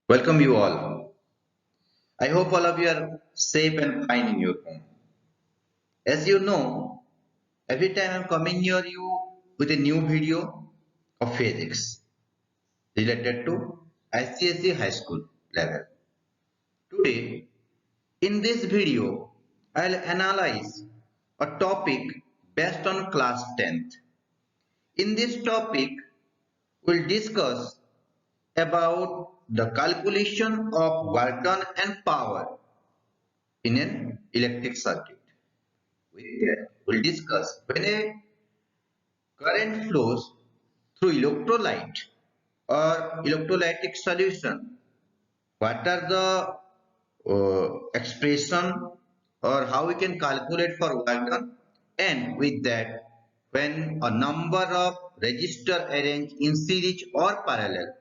Welcome you all. I hope all of you are safe and fine in your home. As you know, every time I'm coming near you with a new video of physics related to ICSE high school level. Today, in this video, I'll analyze a topic based on class 10th. In this topic, we'll discuss about the calculation of work done and power in an electric circuit. We'll discuss when a current flows through electrolyte or electrolytic solution, what are the expression or how we can calculate for work done, and with that when a number of resistor arranged in series or parallel,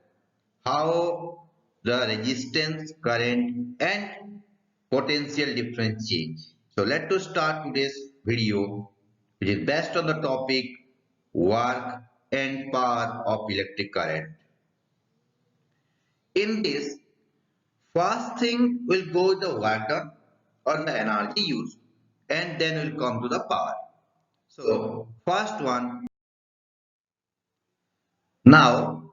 how the resistance, current and potential difference change. So let us start today's video, which is based on the topic work and power of electric current. In this, first thing will go the work done or the energy used, and then will come to the power. So first one, now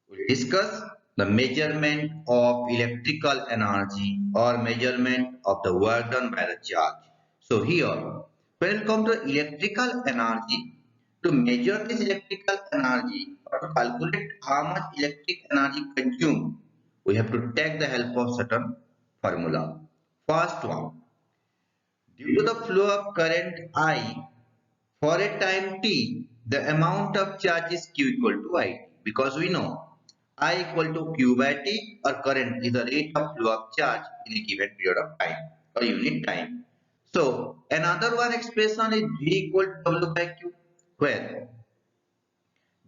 we'll discuss the measurement of electrical energy or measurement of the work done by the charge. So here, when it comes to electrical energy, to measure this electrical energy or to calculate how much electric energy consumed, we have to take the help of certain formula. First one, due to the flow of current I for a time t, the amount of charge is q equal to I, because we know I equal to q by t, or current is the rate of flow of charge in a given period of time or unit time. So another one expression is V equal to W by Q, where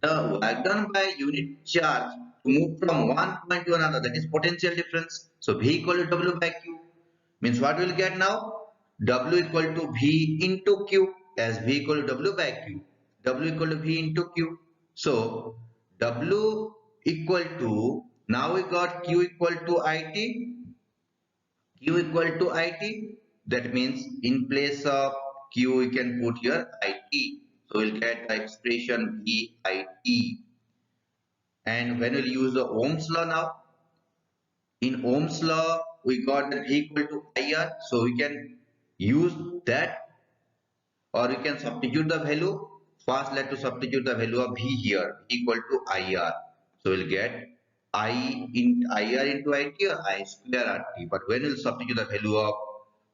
the work done by unit charge to move from one point to another, that is potential difference. So V equal to W by Q means what we will get now? W equal to V into Q, as V equal to W by Q. W equal to V into Q. So W equal to, now we got Q equal to IT. Q equal to IT. That means in place of Q we can put here IT. So we'll get the expression VIT. And when we'll use the Ohm's law now, in Ohm's law we got that V equal to IR, so we can use that, or we can substitute the value. First let to substitute the value of V here, V equal to IR. So we'll get I in IR into IT or I square RT. But when we'll substitute the value of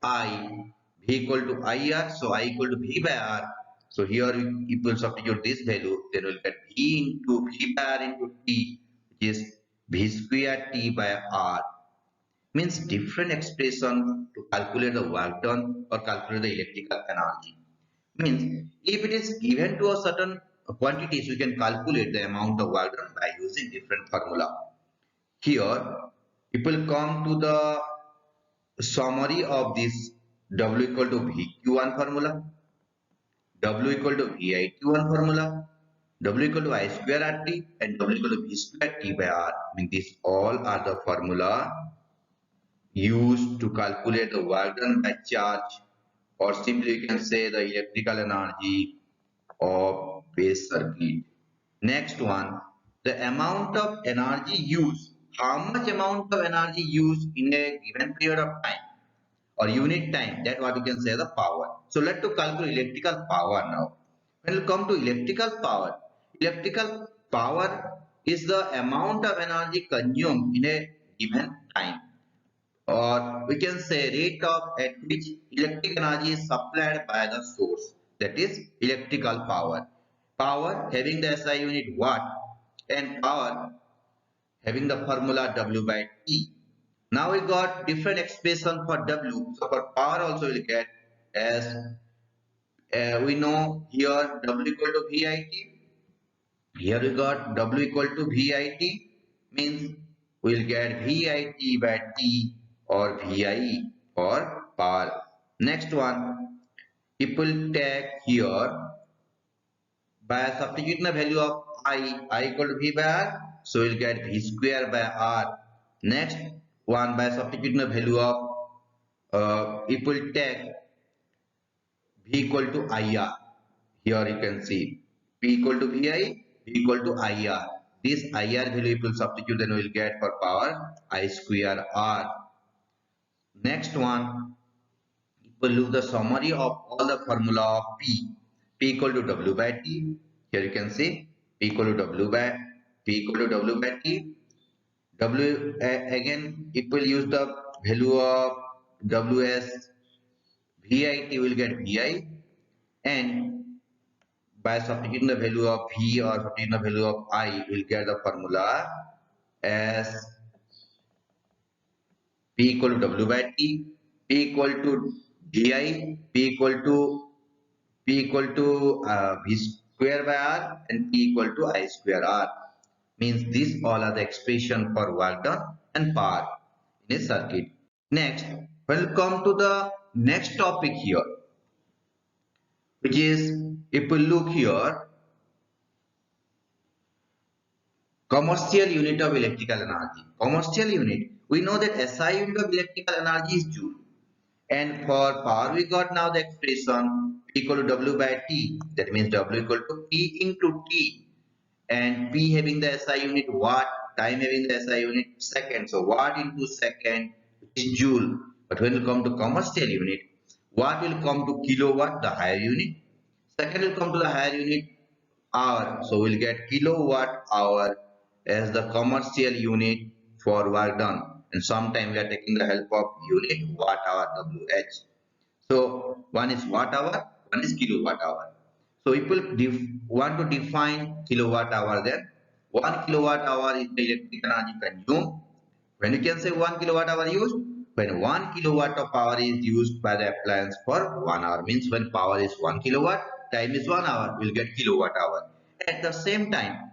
I, V equal to IR, so I equal to V by R. So here if we'll substitute this value, then we'll get V into V by R into T, which is V square T by R. Means different expression to calculate the work done or calculate the electrical energy. Means if it is given to a certain quantities, we can calculate the amount of work done by using different formula. Here, people come to the summary of this W equal to VQ1 formula, W equal to VIT1 formula, W equal to I square RT, and W equal to V square T by R. I mean, these all are the formula used to calculate the work done by charge, or simply you can say the electrical energy of base circuit. Next one, the amount of energy used. How much amount of energy used in a given period of time or unit time, that what you can say the power. So let to calculate electrical power now. When you come to electrical power is the amount of energy consumed in a given time, or we can say rate of at which electric energy is supplied by the source, that is electrical power. Power having the SI unit watt, and power having the formula W by T. Now we got different expression for W. So for power also we will get as we know here W equal to VIT. Here we got W equal to VIT, means we will get VIT by T or VIE for power. Next one, if we will take here by substituting the value of I equal to V by R, so we will get V square by R. Next one, by substituting the value of it will take V equal to IR. Here you can see P equal to VI, V equal to IR. This IR value if you substitute, then we will get for power I square R. Next one, we will look the summary of all the formula of P. P equal to W by T. Here you can see P equal to W by T. W again, it will use the value of W as VIT, will get VI, and by substituting the value of V or substituting the value of I, will get the formula as P equal to W by T, P equal to VI, P equal to V square by R, and P equal to I square R. Means these all are the expression for work done and power in a circuit. Next, we'll come to the next topic here, which is, if we look here, commercial unit of electrical energy. Commercial unit, we know that SI unit of electrical energy is joule. And for power, we got now the expression P equal to W by T. That means W equal to P into T. And P having the SI unit watt, time having the SI unit second. So watt into second is joule. But when we come to commercial unit, watt will come to kilowatt, the higher unit. Second will come to the higher unit, hour. So we'll get kilowatt hour as the commercial unit for work done. And sometimes we are taking the help of unit watt hour WH. So one is watt hour, one is kilowatt hour. So people want to define kilowatt hour, then 1 kilowatt hour is the electric energy consumed. When you can say 1 kilowatt hour used, when 1 kilowatt of power is used by the appliance for 1 hour, means when power is 1 kilowatt, time is 1 hour, we'll get kilowatt hour. At the same time,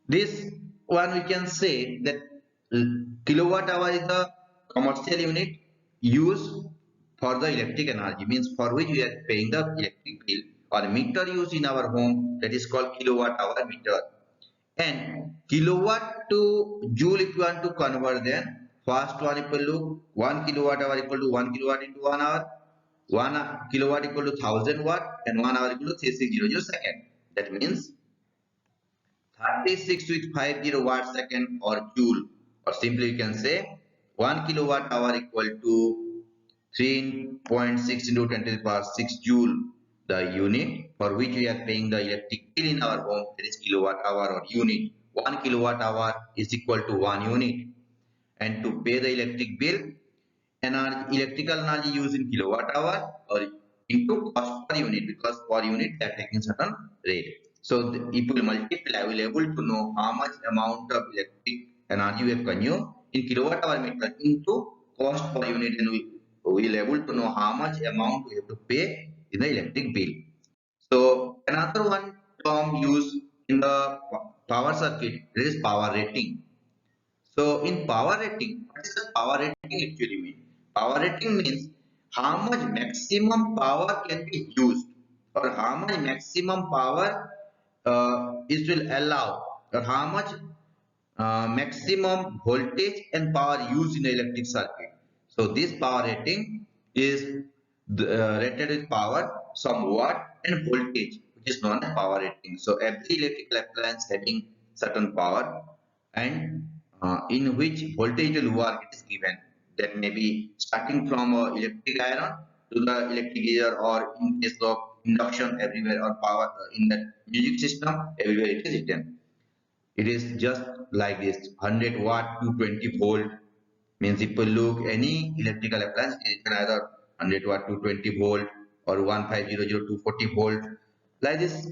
this one we can say that kilowatt hour is the commercial unit used for the electric energy, means for which we are paying the electric bill, or meter used in our home, that is called kilowatt hour meter. And kilowatt to joule, if you want to convert, then first one equal to 1 kilowatt hour equal to 1 kilowatt into 1 hour. 1 kilowatt equal to 1000 watt, and 1 hour equal to 3600 second. That means 36,650 watt second or joule, or simply you can say 1 kilowatt hour equal to 3.6 into 10 to the power 6 joule, the unit for which we are paying the electric bill in our home, that is kilowatt hour or unit. 1 kilowatt hour is equal to 1 unit, and to pay the electric bill, electrical energy used in kilowatt hour or into cost per unit, because per unit they are taking certain rate. So if we multiply, we will able to know how much amount of electric energy we have consumed in kilowatt hour meter into cost per unit, and we will able to know how much amount we have to pay in the electric bill. So another one term used in the power circuit, that is power rating. So in power rating, what is the power rating actually mean? Power rating means how much maximum power can be used, or how much maximum power it will allow, or how much maximum voltage and power used in the electric circuit. So this power rating is rated with power, some watt and voltage, which is known as power rating. So every electrical appliance having certain power, and in which voltage will work, it is given. That may be starting from electric iron to the electric gear, or in case of induction everywhere, or power in the music system everywhere it is written. It is just like this: 100 watt to 20 volt. Means if you look any electrical appliance, it can either 100 watt to 20 volt or 1500 to 40 volt. Like this,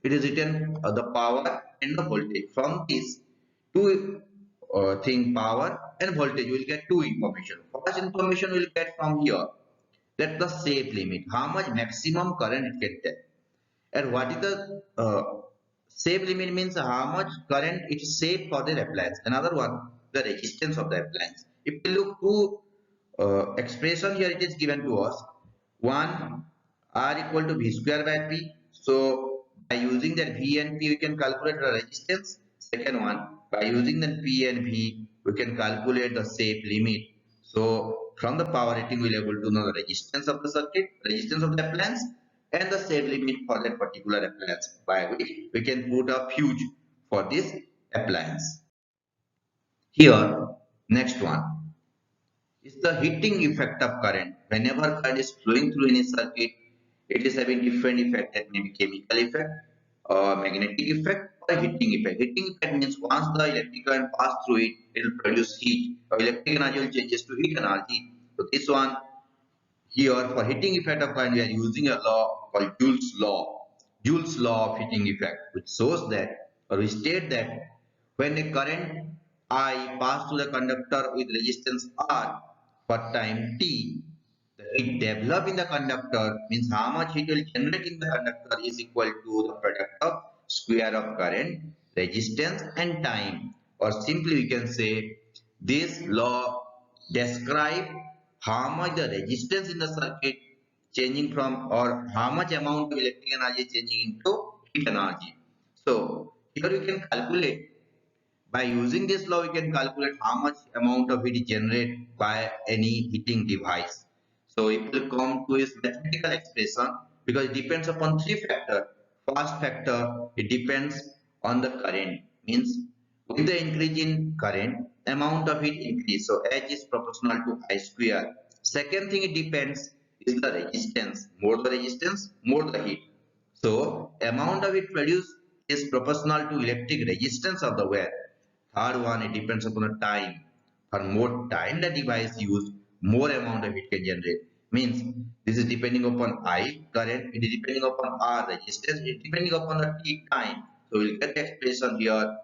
it is written the power and the voltage. From these two thing, power and voltage, you will get two information. First information we will get from here, that the safe limit, how much maximum current it can take. And what is the safe limit, means how much current it is safe for the appliance. Another one, the resistance of the appliance. If we look to expression here, it is given to us 1 R equal to V square by P. So by using that V and P, we can calculate the resistance. Second one, by using the P and V, we can calculate the safe limit. So from the power rating, we'll able to know the resistance of the circuit, resistance of the appliance, and the safe limit for that particular appliance, by which we can put a fuse for this appliance. Here, next one is the heating effect of current. Whenever current is flowing through any circuit, it is having different effect, that may be chemical effect, or magnetic effect, or heating effect. Heating effect means once the electric current pass through it, it will produce heat, or electric energy will changes to heat energy. So this one here, for heating effect of current, we are using a law called Joule's law. Joule's law of heating effect, which shows that, or we state that, when a current I pass through the conductor with resistance R for time t, the heat developed in the conductor, means how much heat will generate in the conductor, is equal to the product of square of current, resistance, and time. Or simply we can say this law describe how much the resistance in the circuit changing from, or how much amount of electric energy changing into heat energy. So here we can calculate, by using this law, we can calculate how much amount of heat is generated by any heating device. So it will come to its mathematical expression, because it depends upon three factors. First factor, it depends on the current. Means with the increase in current, amount of heat increase. So H is proportional to I square. Second thing it depends is the resistance. More the resistance, more the heat. So amount of heat produced is proportional to electric resistance of the wire. Third one, it depends upon the time. For more time the device used, more amount of heat can generate. Means this is depending upon I current, it is depending upon R resistance, it is depending upon the T time. So we'll get the expression here.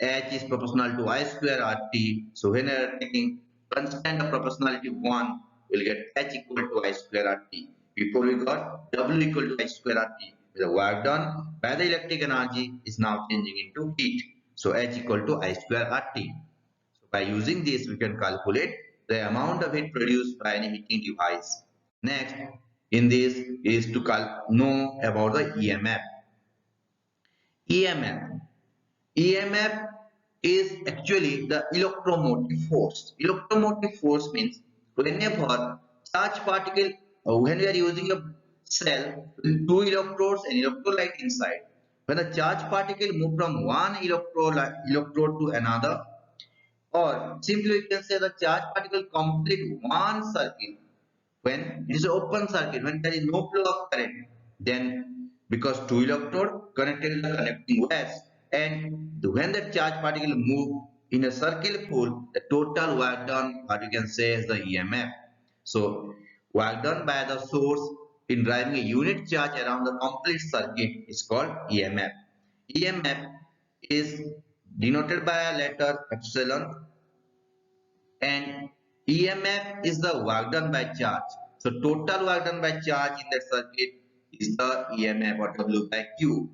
H is proportional to I square RT. So when we are taking constant of proportionality 1, we'll get H equal to I square RT. Before we got W equal to I square RT. The work done by the electric energy is now changing into heat. So H equal to I square RT. So by using this, we can calculate the amount of heat produced by any heating device. Next, in this is to know about the EMF. EMF. EMF is actually the electromotive force. Electromotive force means whenever charge particle, when we are using a cell with two electrodes and electrolyte inside, when a charge particle move from one electrode to another, or simply we can say the charge particle complete one circle, when it is an open circuit, when there is no flow of current, then because two electrode connected in the connecting wires, and when the charge particle move in a circle full, the total work done, what you can say, is the EMF. So work done by the source in driving a unit charge around the complete circuit is called EMF. EMF is denoted by a letter epsilon, and EMF is the work done by charge. So total work done by charge in that circuit is the EMF, or W by Q,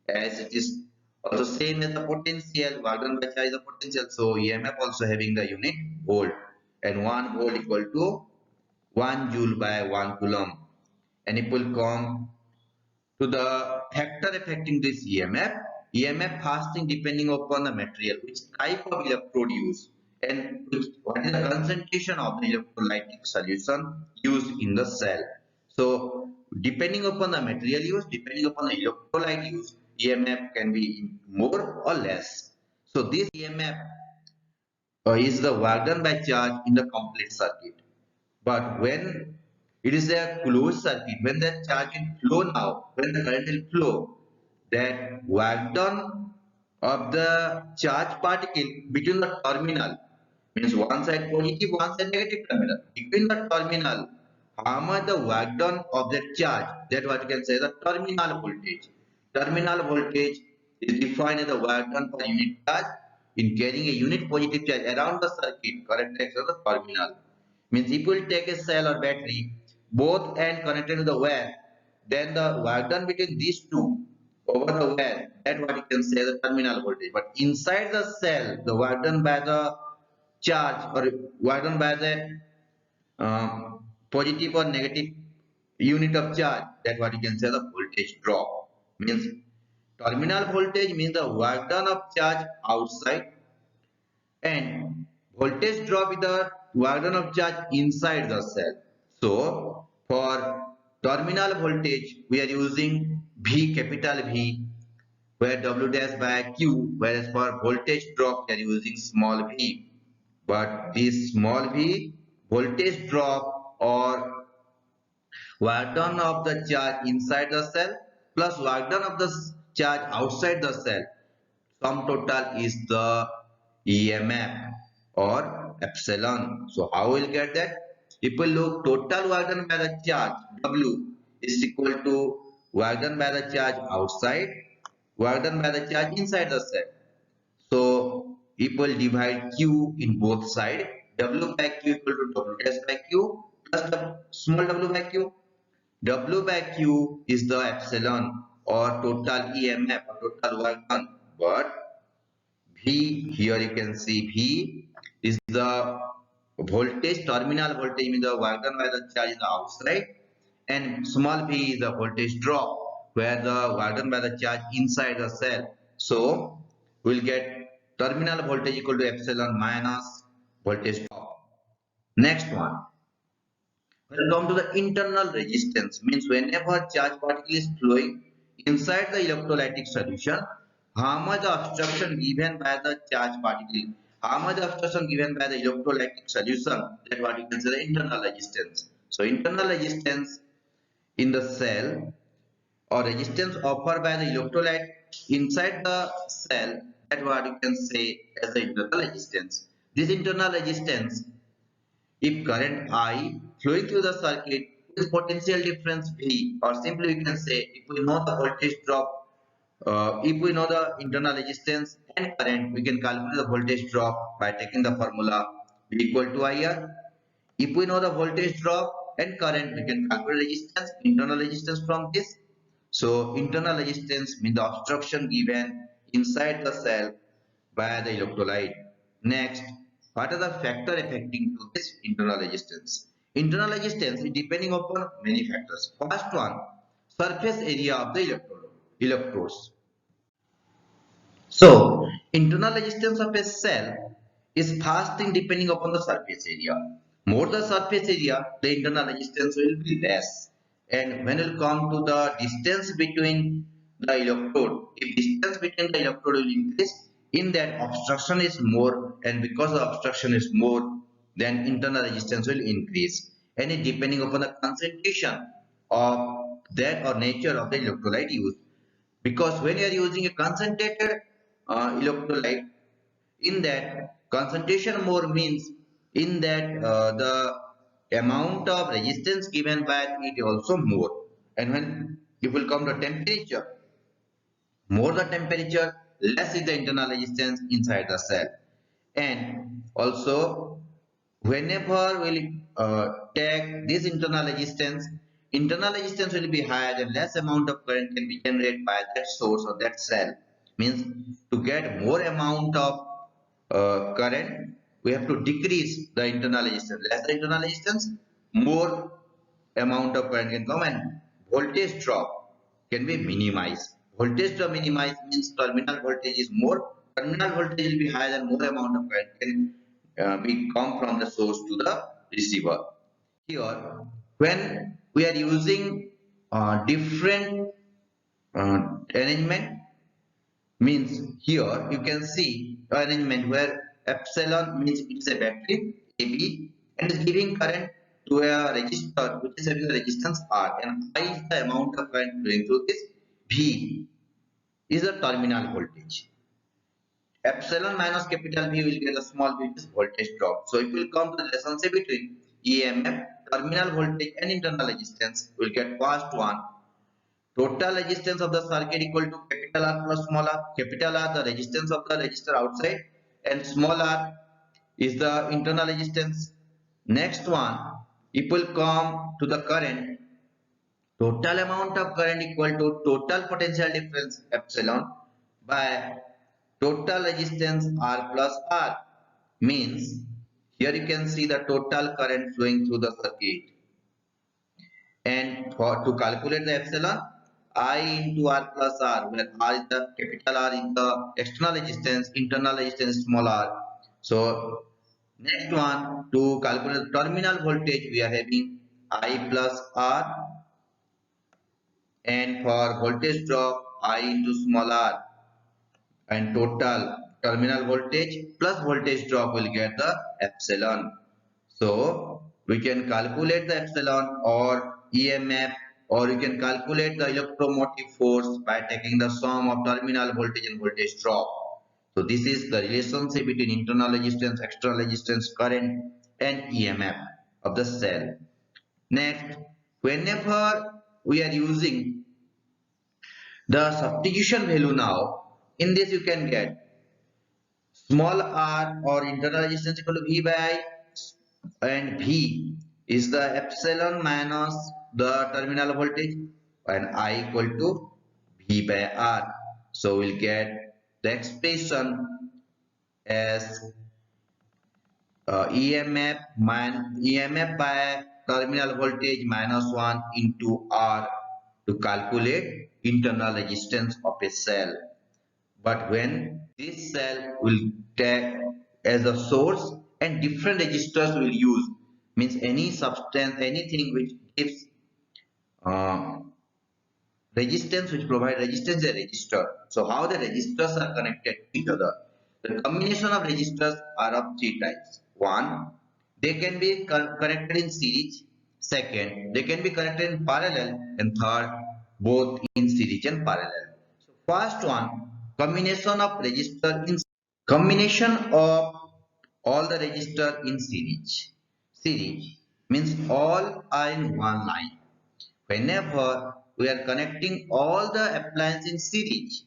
as it is also same as the potential. Work done by charge is the potential. So EMF also having the unit volt, and 1 volt equal to 1 joule by 1 coulomb. And it will come to the factor affecting this EMF. EMF fasting depending upon the material, which type of electrode used, and what is the concentration of the electrolytic solution used in the cell. So depending upon the material used, depending upon the electrolyte used, EMF can be more or less. So this EMF is the work done by charge in the complete circuit. But when it is a closed circuit, when the charge will flow now, when the current will flow, that work done of the charge particle between the terminal, means one side positive, one side negative terminal. Between the terminal, how much the work done of the charge, that what you can say the terminal voltage. Terminal voltage is defined as the work done per unit charge in carrying a unit positive charge around the circuit connected to the terminal. Means if we will take a cell or battery, both end connected to the wire, then the work done between these two over the wire, that what you can say the terminal voltage. But inside the cell, the work done by the charge, or work done by the positive or negative unit of charge, that what you can say the voltage drop. Means Terminal voltage means the work done of charge outside, and voltage drop is the work done of charge inside the cell. So for terminal voltage we are using V, capital V, where W dash by Q, whereas for voltage drop we are using small v. But this small v, voltage drop or work done of the charge inside the cell plus work done of the charge outside the cell, sum total is the EMF or epsilon. So how we'll get that? If we look, total work done by the charge W is equal to work done by the charge outside, work done by the charge inside the cell. So if we divide Q in both sides, W by Q equal to W dash by Q plus the small w by Q. W by Q is the epsilon or total EMF or total work done. But V, here you can see V is the voltage, terminal voltage means the work done by the charge in the outside, and small v is the voltage drop where the work done by the charge inside the cell. So we'll get terminal voltage equal to epsilon minus voltage drop. Next one. We'll come to the internal resistance, means whenever charge particle is flowing inside the electrolytic solution, how much obstruction given by the charge particle, how much obstruction given by the electrolytic solution, that what you can say the internal resistance. So internal resistance in the cell or resistance offered by the electrolyte inside the cell, that what you can say as the internal resistance. This internal resistance, if current I flowing through the circuit with potential difference V, or simply we can say if we know the voltage drop, if we know the internal resistance and current, we can calculate the voltage drop by taking the formula V equal to IR. If we know the voltage drop and current, we can calculate resistance, internal resistance from this. So internal resistance means the obstruction given inside the cell by the electrolyte. Next, what are the factors affecting to this internal resistance? Internal resistance is depending upon many factors. First one, surface area of the electrodes. So, internal resistance of a cell is first thing depending upon the surface area. More the surface area, the internal resistance will be less. And when it come to the distance between the electrode, if distance between the electrode will increase, in that obstruction is more, and because the obstruction is more, then internal resistance will increase. And it depending upon the concentration of that or nature of the electrolyte used, because when you are using a concentrated electrolyte, in that concentration more means in that the amount of resistance given by it also more. And when it will come to temperature, more the temperature, less is the internal resistance inside the cell. And also whenever we'll take this internal resistance will be higher, and less amount of current can be generated by that source or that cell. Means to get more amount of current, we have to decrease the internal resistance. Less the internal resistance, more amount of current can come, and voltage drop can be minimized. Voltage drop minimized means terminal voltage is more. Terminal voltage will be higher than more amount of current can be come from the source to the receiver. Here, when we are using different arrangement, means here you can see arrangement where epsilon means it is a battery AB and is giving current to a resistor which is having a resistance R, and I is the amount of current flowing through this. V is the terminal voltage. Epsilon minus capital V will get a small v, which is voltage drop. So it will come to the relationship between EMF, terminal voltage and internal resistance. We will get first one, total resistance of the circuit equal to capital R plus small r. Capital R the resistance of the resistor outside, and small r is the internal resistance. Next one, it will come to the current. Total amount of current equal to total potential difference epsilon by total resistance R plus R. Means here you can see the total current flowing through the circuit, and for to calculate the epsilon, I into R plus R, where R is the capital R is the external resistance, internal resistance small r. So next one, to calculate terminal voltage, we are having I plus R, and for voltage drop I into small r, and total terminal voltage plus voltage drop will get the epsilon. So we can calculate the epsilon or EMF, or you can calculate the electromotive force by taking the sum of terminal voltage and voltage drop. So this is the relationship between internal resistance, external resistance, current and EMF of the cell. Next, whenever we are using the substitution value now, in this you can get small r or internal resistance equal to V by I, and V is the epsilon minus the terminal voltage, and I equal to V by R. So we'll get the expression as EMF by terminal voltage minus 1 into R to calculate internal resistance of a cell. But when this cell will take as a source and different resistors will use, means any substance, anything which gives uh, resistance, which provide resistance, a resistor. So how the resistors are connected to each other? The combination of resistors are of three types. One, they can be connected in series. Second, they can be connected in parallel, and third, both in series and parallel. So first one, combination of resistor in combination of all the resistor in series. Series means all are in one line. Whenever we are connecting all the appliances in series,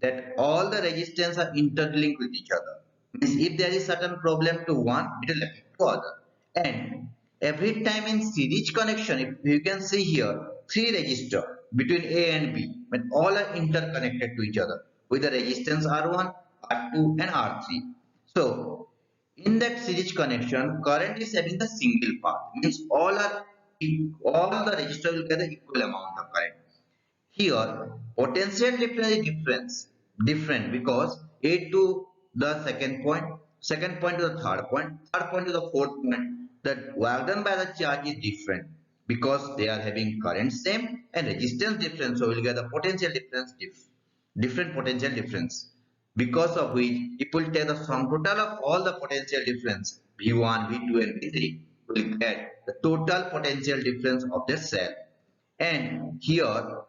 that all the resistance are interlinked with each other. Means if there is certain problem to one, it will affect to other. And every time in series connection, if you can see here, three resistor between A and B, when all are interconnected to each other with the resistance R1, R2 and R3. So in that series connection, current is having the single path. Means all the resistor will get the equal amount of current. Here, potential difference is different because A to the second point to the third point to the fourth point. The work done by the charge is different because they are having current same and resistance different. So we'll get the potential difference different potential difference. Because of which, if we take the sum total of all the potential difference V1, V2, and V3, we'll get the total potential difference of the cell. And here,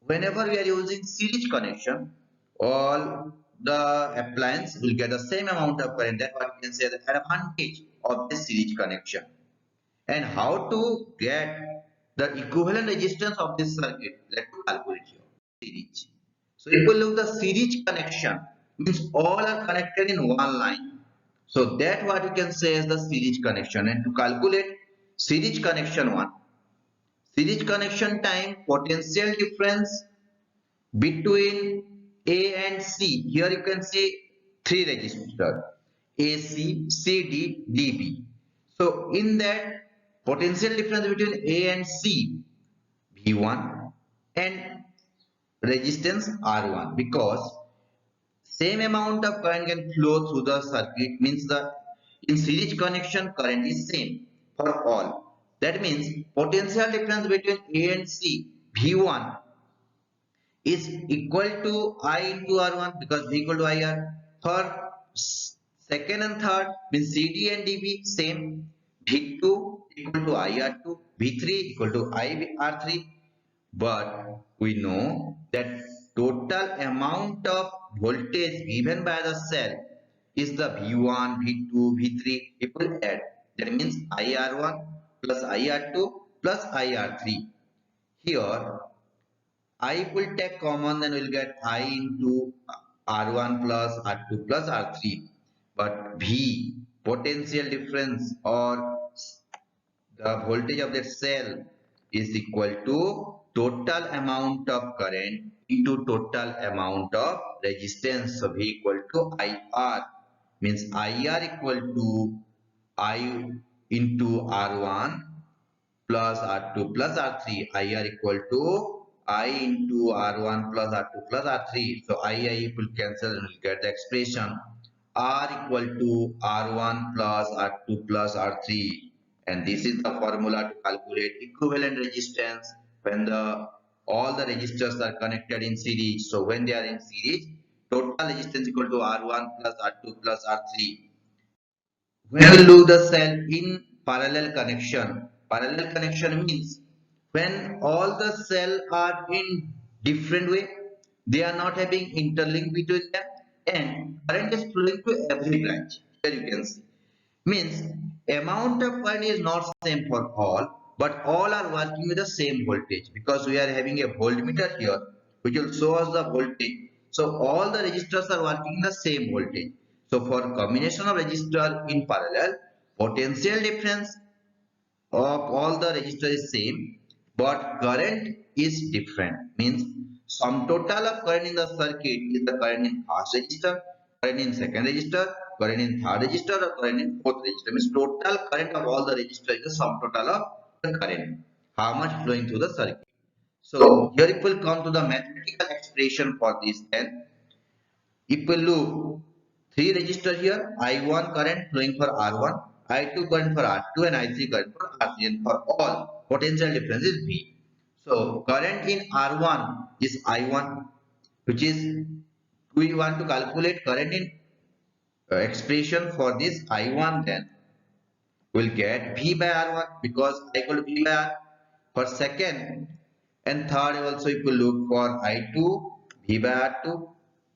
whenever we are using series connection, all the appliance will get the same amount of current. That's what we can say the advantage of the series connection. And how to get the equivalent resistance of this circuit? Let's calculate here. Series. So if we look the series connection, means all are connected in one line. So that what we can say is the series connection. And to calculate series connection one, series connection time potential difference between A and C. Here you can see three resistors AC, CD, DB. So in that potential difference between A and C, V1 and resistance R1, because same amount of current can flow through the circuit, means the in series connection current is same for all. That means potential difference between A and C, V1 is equal to I into R1 because V equal to IR. For second and third means CD and DB same. V2 equal to IR2, V3 equal to IR3. But we know that total amount of voltage given by the cell is the V1, V2, V3 equal add. That means IR1 plus IR2 plus IR3. Here I will take common, then we'll get I into R1 plus R2 plus R3. But V, potential difference or the voltage of that cell is equal to total amount of current into total amount of resistance. So V equal to IR, means IR equal to I into R1 plus R2 plus R3. IR equal to I into R1 plus R2 plus R3. So I will cancel and we'll get the expression R equal to R1 plus R2 plus R3. And this is the formula to calculate equivalent resistance when all the resistors are connected in series. So when they are in series, total resistance equal to R1 plus R2 plus R3. When we do the cell in parallel connection means when all the cell are in different way, they are not having interlink between them, and current is flowing to every branch. Here you can see. Means amount of current is not same for all, but all are working with the same voltage because we are having a voltmeter here which will show us the voltage. So all the resistors are working in the same voltage. So for combination of resistor in parallel, potential difference of all the resistor is same, but current is different. Means sum total of current in the circuit is the current in first resistor, current in second resistor, current in third resistor, or current in fourth resistor. Means total current of all the resistor is the sum total of the current, how much flowing through the circuit. So here it will come to the mathematical expression for this. Then if we look, three resistor here, I1 current flowing for R1, I2 current for R2, and I3 current for R3, and for all potential difference is V. So current in R1 is I1, which is we want to calculate current in expression for this I1. Then we'll get V by R1 because I equal to V by R. For second and third also if you look for I2, V by R2,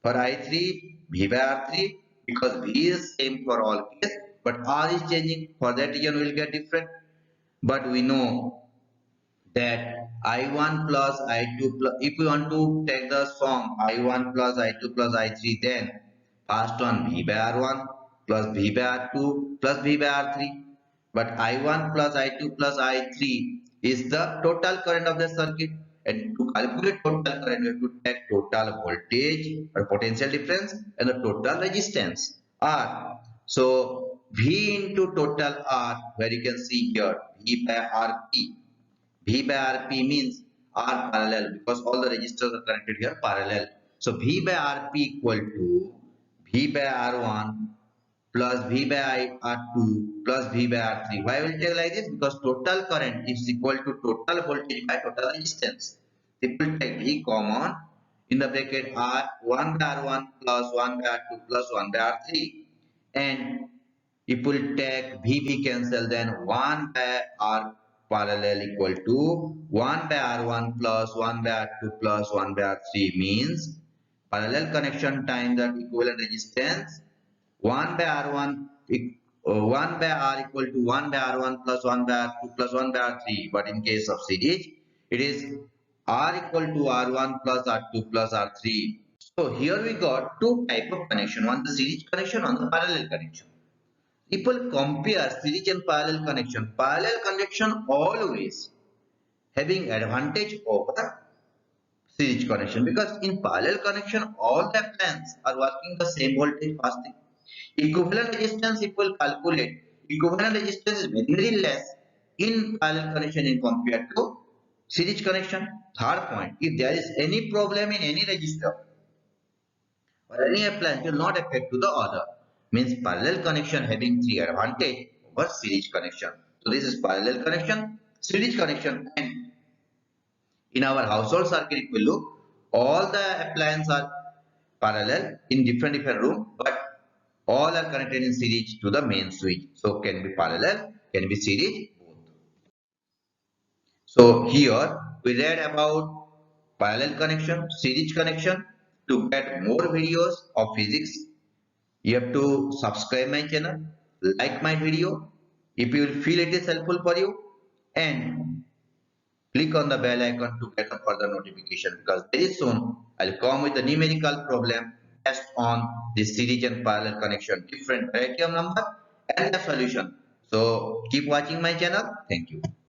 for I3, V by R3, because V is same for all case, but R is changing. For that reason we will get different. But we know that I1 plus I2 plus, if we want to take the sum I1 plus I2 plus I3, then first one V by R1 plus V by R2 plus V by R3. But I1 plus I2 plus I3 is the total current of the circuit. And to calculate total current, we have to take total voltage or potential difference and the total resistance R. So V into total R, where you can see here V by RP. V by Rp means R parallel because all the resistors are connected here parallel. So V by Rp equal to V by R1 plus V by R2 plus V by R3. Why will take like this? Because total current is equal to total voltage by total resistance. It will take V common in the bracket R1 by R1 plus 1 by R2 plus 1 by R3. And if we take V cancel, then 1 by R parallel equal to 1 by R1 plus 1 by R2 plus 1 by R3 means parallel connection times the equivalent resistance 1 by R1 1 by R equal to 1 by R1 plus 1 by R2 plus 1 by R3. But in case of series, it is R equal to R1 plus R2 plus R3. So here we got two type of connection, one the series connection, one the parallel connection. People compare series and parallel connection. Parallel connection always having advantage over series connection because in parallel connection all the appliances are working the same voltage passing. Equivalent resistance if we calculate, equivalent resistance is very less in parallel connection in compared to series connection. Third point, if there is any problem in any resistor or any appliance will not affect to the other. Means parallel connection having three advantage over series connection. So this is parallel connection, series connection, and in our household circuit if we look, all the appliances are parallel in different room, but all are connected in series to the main switch. So can be parallel, can be series, both. So here we read about parallel connection, series connection. To get more videos of physics, you have to subscribe my channel, like my video if you feel it is helpful for you, and click on the bell icon to get a further notification because very soon I'll come with a numerical problem based on the series and parallel connection, different variety of number and the solution. So keep watching my channel. Thank you.